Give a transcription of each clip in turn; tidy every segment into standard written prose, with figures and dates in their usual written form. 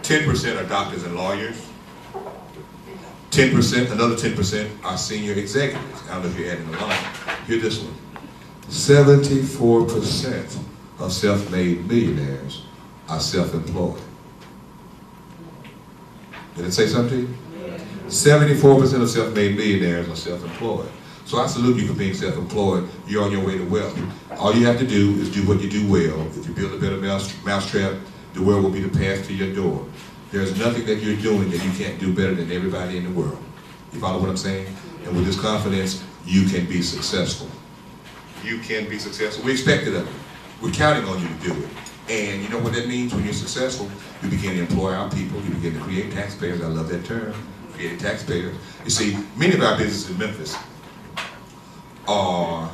10% are doctors and lawyers. 10%, another 10% are senior executives. I don't know if you're adding along. Hear this one. 74% of self-made millionaires are self-employed. Did it say something to you? 74% of self-made millionaires are self-employed. So I salute you for being self-employed. You're on your way to wealth. All you have to do is do what you do well. If you build a better mousetrap, the world will be the path to your door. There's nothing that you're doing that you can't do better than everybody in the world. You follow what I'm saying? And with this confidence, you can be successful. You can be successful. We expect it of you. We're counting on you to do it. And you know what that means? When you're successful, you begin to employ our people. You begin to create taxpayers. I love that term. Creating taxpayers. You see, many of our businesses in Memphis are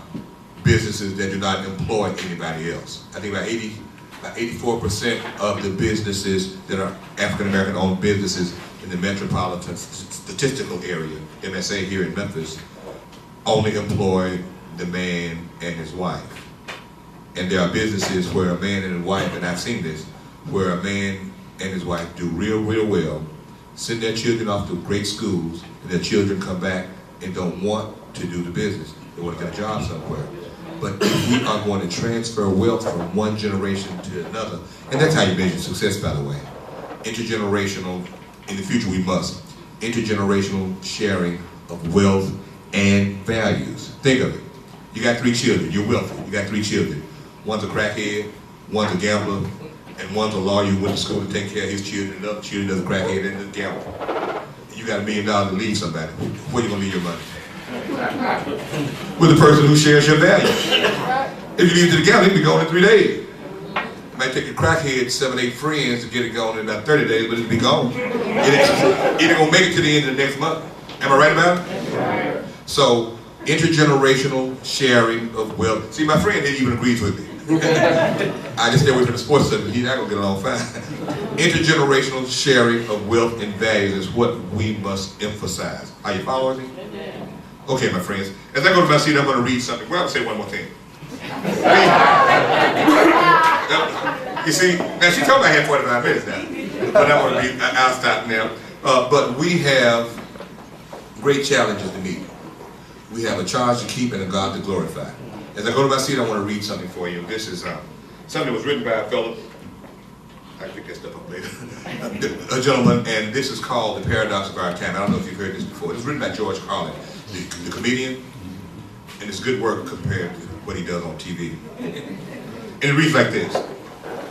businesses that do not employ anybody else. I think about 84% of the businesses that are African-American owned businesses in the metropolitan statistical area, MSA here in Memphis, only employ the man and his wife. And there are businesses where a man and his wife, and I've seen this, where a man and his wife do real well, send their children off to great schools, and their children come back and don't want to do the business. They want to get a job somewhere. But if we are going to transfer wealth from one generation to another, and that's how you measure success, by the way. Intergenerational, in the future we must, intergenerational sharing of wealth and values. Think of it. You got 3 children, you're wealthy, you got 3 children. One's a crackhead, one's a gambler, and one's a lawyer who went to school to take care of his children, another children, another crackhead, and another gambler. And you got $1 million to leave somebody. Where are you going to leave your money? With the person who shares your values. If you leave it to the gambler, it'll be gone in 3 days. It might take a crackhead 7, 8 friends to get it gone in about 30 days, but it'll be gone. It ain't going to make it to the end of the next month. Am I right about it? So, intergenerational sharing of wealth. See, my friend didn't even agree with me. I just stay away from the sports stuff, he's not going to get along fine. Intergenerational sharing of wealth and values is what we must emphasize. Are you following me? Okay, my friends. As I go to my seat, I'm going to read something. Well, I'll say one more thing. You see, now she told me I had 45 minutes now. But I'll stop now. But we have great challenges to meet. We have a charge to keep and a God to glorify. As I go to my seat, I want to read something for you. This is something that was written by a fellow, I can pick that stuff up later, a gentleman, and this is called The Paradox of Our Time. I don't know if you've heard this before. It was written by George Carlin, the comedian, and it's good work compared to what he does on TV. And it reads like this.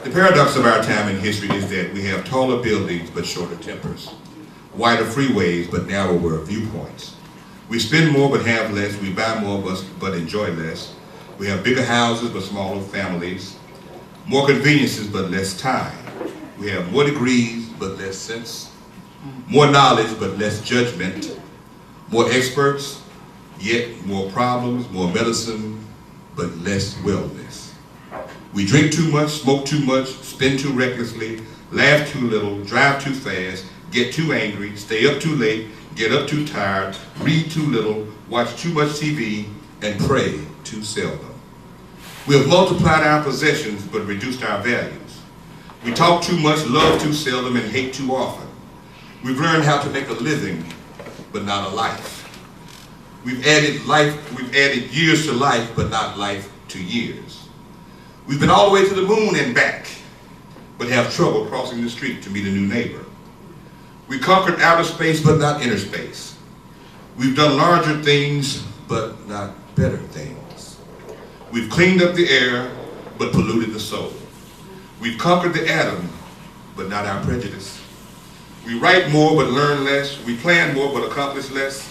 The paradox of our time in history is that we have taller buildings but shorter tempers, wider freeways but narrower viewpoints. We spend more but have less, we buy more but enjoy less. We have bigger houses but smaller families, more conveniences but less time. We have more degrees but less sense, more knowledge but less judgment, more experts, yet more problems, more medicine, but less wellness. We drink too much, smoke too much, spend too recklessly, laugh too little, drive too fast, get too angry, stay up too late, get up too tired, read too little, watch too much TV, and pray too seldom. We have multiplied our possessions but reduced our values. We talk too much, love too seldom, and hate too often. We've learned how to make a living but not a life. We've added years to life but not life to years. We've been all the way to the moon and back but have trouble crossing the street to meet a new neighbor. We conquered outer space but not inner space. We've done larger things but not better things. We've cleaned up the air but polluted the soul. We've conquered the atom but not our prejudice. We write more but learn less. We plan more but accomplish less.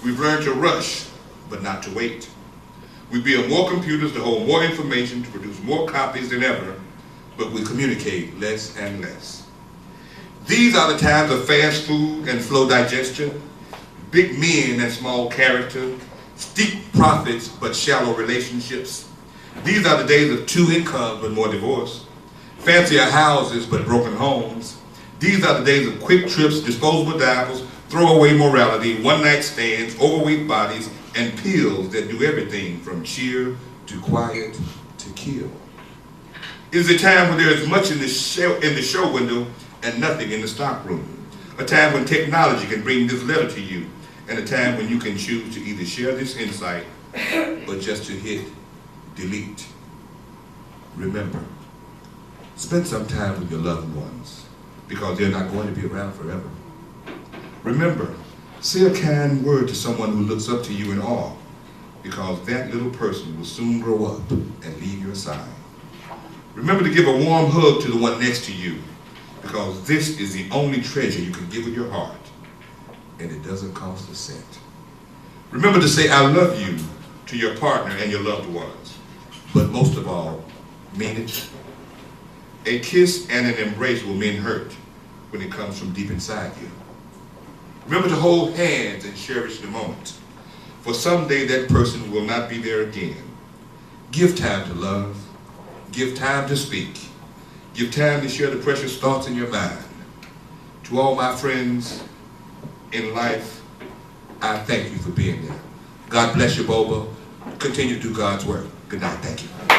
We've learned to rush but not to wait. We build more computers to hold more information, to produce more copies than ever, but we communicate less and less. These are the times of fast food and slow digestion, big men and small character, steep profits but shallow relationships. These are the days of 2 incomes but more divorce, fancier houses but broken homes. These are the days of quick trips, disposable diapers, throwaway morality, one-night stands, overweight bodies, and pills that do everything from cheer to quiet to kill. It is a time when there is much in the show window and nothing in the stock room. A time when technology can bring this letter to you, and a time when you can choose to either share this insight or just to hit delete. Remember, spend some time with your loved ones because they're not going to be around forever. Remember, say a kind word to someone who looks up to you in awe because that little person will soon grow up and leave your side. Remember to give a warm hug to the one next to you because this is the only treasure you can give with your heart, and it doesn't cost a cent. Remember to say I love you to your partner and your loved ones, but most of all, mean it. A kiss and an embrace will mean hurt when it comes from deep inside you. Remember to hold hands and cherish the moment, for someday that person will not be there again. Give time to love. Give time to speak. Give time to share the precious thoughts in your mind. To all my friends in life, I thank you for being there. God bless you, Boba. Continue to do God's work. Good night. Thank you.